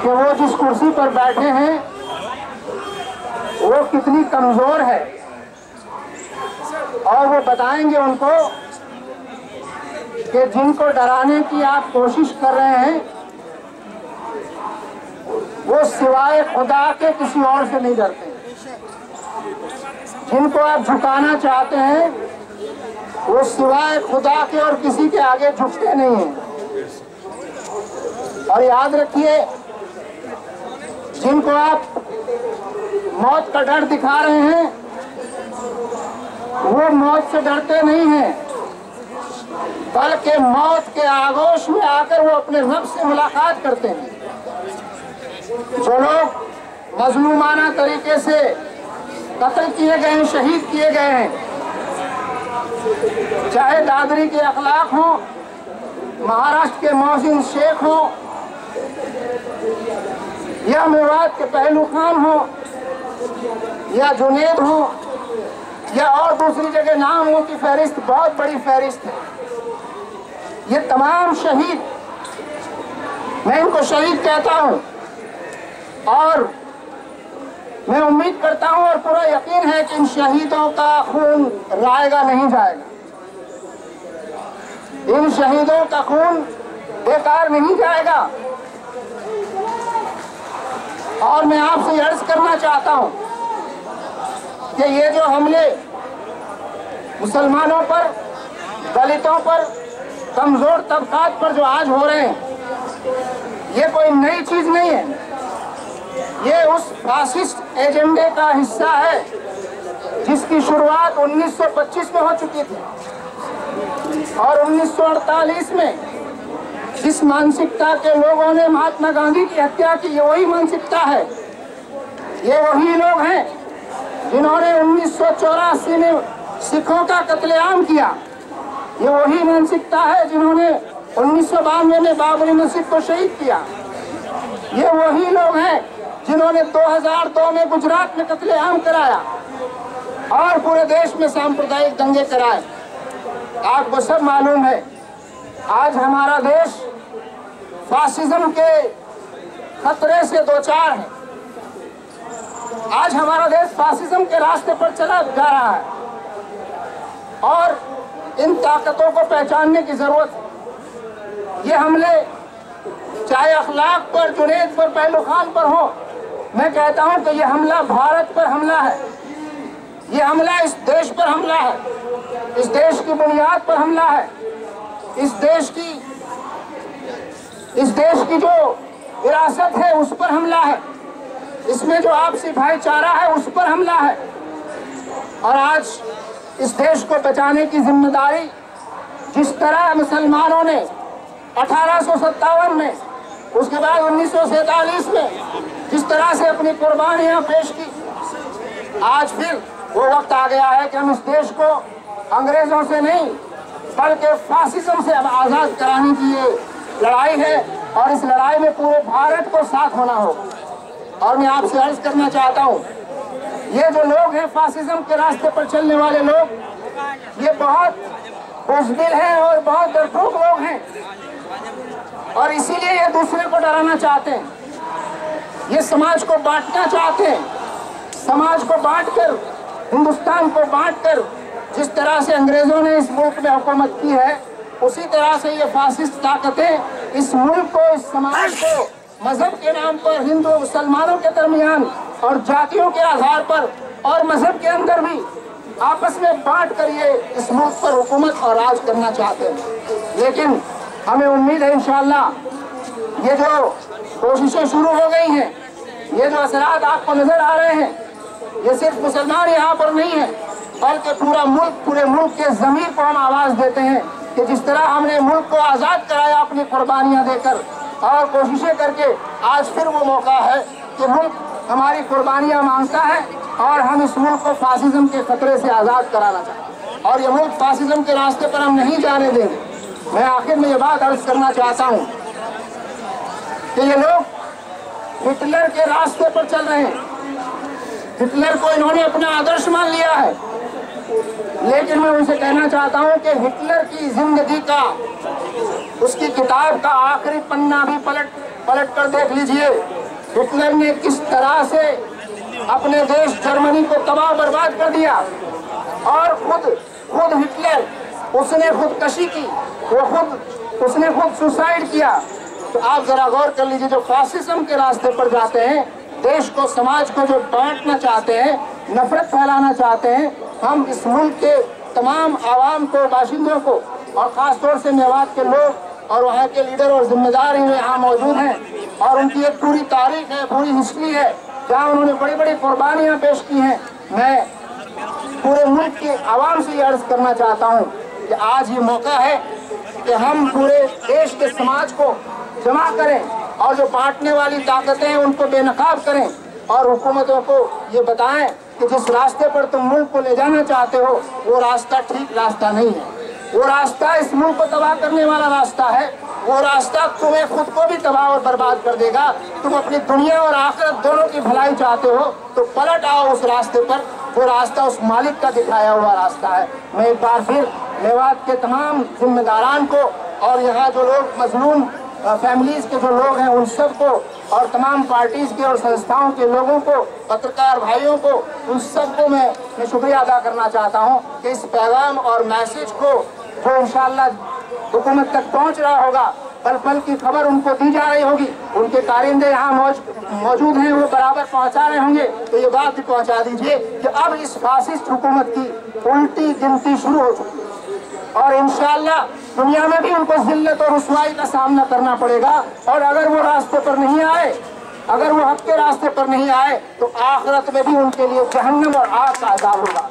कि वो जिस कुर्सी पर बैठे हैं वो कितनी कमजोर है, और वो बताएंगे उनको कि जिनको डराने की आप कोशिश कर रहे हैं वो सिवाय खुदा के किसी और से नहीं डरते। जिनको आप झुकाना चाहते हैं वो सिवाय खुदा के और किसी के आगे झुकते नहीं हैं। और याद रखिए, जिनको आप मौत का डर दिखा रहे हैं वो मौत से डरते नहीं हैं, बल्कि मौत के आगोश में आकर वो अपने रब से मुलाकात करते हैं। जो लोग मजलूमाना तरीके से कत्ल किए गए हैं, शहीद किए गए हैं, चाहे दादरी के अखलाक हो, महाराष्ट्र के मोहसिन शेख हो, या मेवात के पहलू खान हो, या जुनेद हो, या और दूसरी जगह नामों की फहरिस्त बहुत बड़ी फहरिस्त है। ये तमाम शहीद, मैं इनको शहीद कहता हूं और मैं उम्मीद करता हूं और पूरा यकीन है कि इन शहीदों का खून रायगा नहीं जाएगा, इन शहीदों का खून बेकार नहीं जाएगा। और मैं आपसे अर्ज करना चाहता हूं कि ये जो हमले मुसलमानों पर, दलितों पर, कमजोर तबकात पर जो आज हो रहे हैं, ये कोई नई चीज नहीं है। ये उस फासिस्ट एजेंडे का हिस्सा है जिसकी शुरुआत 1925 में हो चुकी थी, और 1948 में जिस मानसिकता के लोगों ने महात्मा गांधी की हत्या की, ये वही मानसिकता है। ये वही लोग हैं जिन्होंने 1984 में सिखों का कत्लेआम किया। ये वही मानसिकता है जिन्होंने 1992 में बाबरी मस्जिद को शहीद किया। ये वही लोग हैं जिन्होंने 2002 में गुजरात में कत्लेआम कराया और पूरे देश में सांप्रदायिक दंगे कराए। आपको सब मालूम है, आज हमारा देश फासिज्म के खतरे से दो चार है। आज हमारा देश फासिज्म के रास्ते पर चला जा रहा है और इन ताकतों को पहचानने की जरूरत है। ये हमले चाहे अखलाक पर, जुनेद पर, पहलू खान पर हो, मैं कहता हूं कि ये हमला भारत पर हमला है, ये हमला इस देश पर हमला है, इस देश की बुनियाद पर हमला है, इस देश की जो विरासत है उस पर हमला है, इसमें जो आपसी भाईचारा है उस पर हमला है। और आज इस देश को बचाने की जिम्मेदारी जिस तरह मुसलमानों ने 1857 में, उसके बाद 1947 में जिस तरह से अपनी कुर्बानियां पेश की, आज फिर वो वक्त आ गया है कि हम इस देश को अंग्रेजों से नहीं बल्कि फासिज्म से अब आजाद कराने की ये लड़ाई है, और इस लड़ाई में पूरे भारत को साथ होना होगा। और मैं आपसे अर्ज करना चाहता हूँ, ये जो लोग हैं फासिज्म के रास्ते पर चलने वाले लोग, ये बहुत बुज़दिल हैं और बहुत डरपोक लोग हैं, और इसीलिए ये दूसरे को डराना चाहते हैं, ये समाज को बांटना चाहते हैं। समाज को बांटकर, हिंदुस्तान को बांटकर, जिस तरह से अंग्रेजों ने इस मुल्क में हुकूमत की है, उसी तरह से ये फासिस्ट ताकतें इस मुल्क को, इस समाज को मजहब के नाम पर हिंदू मुसलमानों के दरमियान और जातियों के आधार पर और मजहब के अंदर भी आपस में बांट कर ये इस मुल्क पर हुकूमत और राज करना चाहते हैं। लेकिन हमें उम्मीद है इंशाअल्लाह ये जो कोशिशें शुरू हो गई हैं, ये जो असरात आपको नजर आ रहे हैं, ये सिर्फ मुसलमान यहाँ पर नहीं है बल्कि पूरा मुल्क, पूरे मुल्क के ज़मीर को हम आवाज़ देते हैं कि जिस तरह हमने मुल्क को आज़ाद कराया अपनी कुर्बानियाँ देकर और कोशिशें करके, आज फिर वो मौका है कि मुल्क हमारी कुर्बानियाँ मांगता है और हम इस मुल्क को फासिज्म के खतरे से आज़ाद कराना चाहते हैं, और ये मुल्क फासिज्म के रास्ते पर हम नहीं जाने देंगे। मैं आखिर में ये बात अर्ज करना चाहता हूँ कि ये लोग हिटलर के रास्ते पर चल रहे हैं। हिटलर को इन्होंने अपना आदर्श मान लिया है, लेकिन मैं उनसे कहना चाहता हूं कि हिटलर की जिंदगी का उसकी किताब का आखिरी पन्ना भी पलट कर देख लीजिए। हिटलर ने किस तरह से अपने देश जर्मनी को तबाह बर्बाद कर दिया, और खुद हिटलर उसने खुदकशी की, उसने खुद सुसाइड किया। तो आप जरा गौर कर लीजिए, जो फासिज्म के रास्ते पर जाते हैं, देश को समाज को जो बांटना चाहते हैं, नफरत फैलाना चाहते हैं, हम इस मुल्क के तमाम आवाम को, बाशिंदों को, और खासतौर से मेवात के लोग और वहाँ के लीडर और जिम्मेदार यहाँ मौजूद हैं, और उनकी एक पूरी तारीख है, पूरी हिस्ट्री है, जहाँ उन्होंने बड़ी बड़ी कुर्बानियाँ पेश की हैं। मैं पूरे मुल्क के आवाम से ये अर्ज करना चाहता हूँ कि आज ये मौका है कि हम पूरे देश के समाज को जमा करें और जो बांटने वाली ताकतें हैं उनको बेनकाब करें, और हुकूमतों को ये बताएं कि जिस रास्ते पर तुम मुल्क को ले जाना चाहते हो वो रास्ता ठीक रास्ता नहीं है, वो रास्ता इस मुल्क को तबाह करने वाला रास्ता है, वो रास्ता तुम्हें खुद को भी तबाह और बर्बाद कर देगा। तुम अपनी दुनिया और आखिरत दोनों की भलाई चाहते हो तो पलट आओ उस रास्ते पर, वो रास्ता उस मालिक का दिखाया हुआ रास्ता है। मैं एक बार फिर मेवात के तमाम जिम्मेदारान को और यहाँ जो लोग मजलूम फैमिलीज के जो लोग हैं उन सबको, और तमाम पार्टीज के और संस्थाओं के लोगों को, पत्रकार भाइयों को, उन सबको मैं शुक्रिया अदा करना चाहता हूँ कि इस पैगाम और मैसेज को जो इंशाअल्लाह हुकूमत तक पहुँच रहा होगा, पल पल की खबर उनको दी जा रही होगी, उनके कारिंदे यहाँ मौजूद हैं, वो बराबर पहुँचा रहे होंगे, तो ये बात भी पहुँचा दीजिए कि अब इस फासिस्ट हुकूमत की उल्टी गिनती शुरू हो चुकी है, और इंशाअल्लाह दुनिया में भी उनको जिल्लत और रुसवाई का सामना करना पड़ेगा। और अगर वो रास्ते पर नहीं आए, अगर वो हक के रास्ते पर नहीं आए, तो आखिरत में भी उनके लिए जहन्नम और आग का अज़ाब होगा।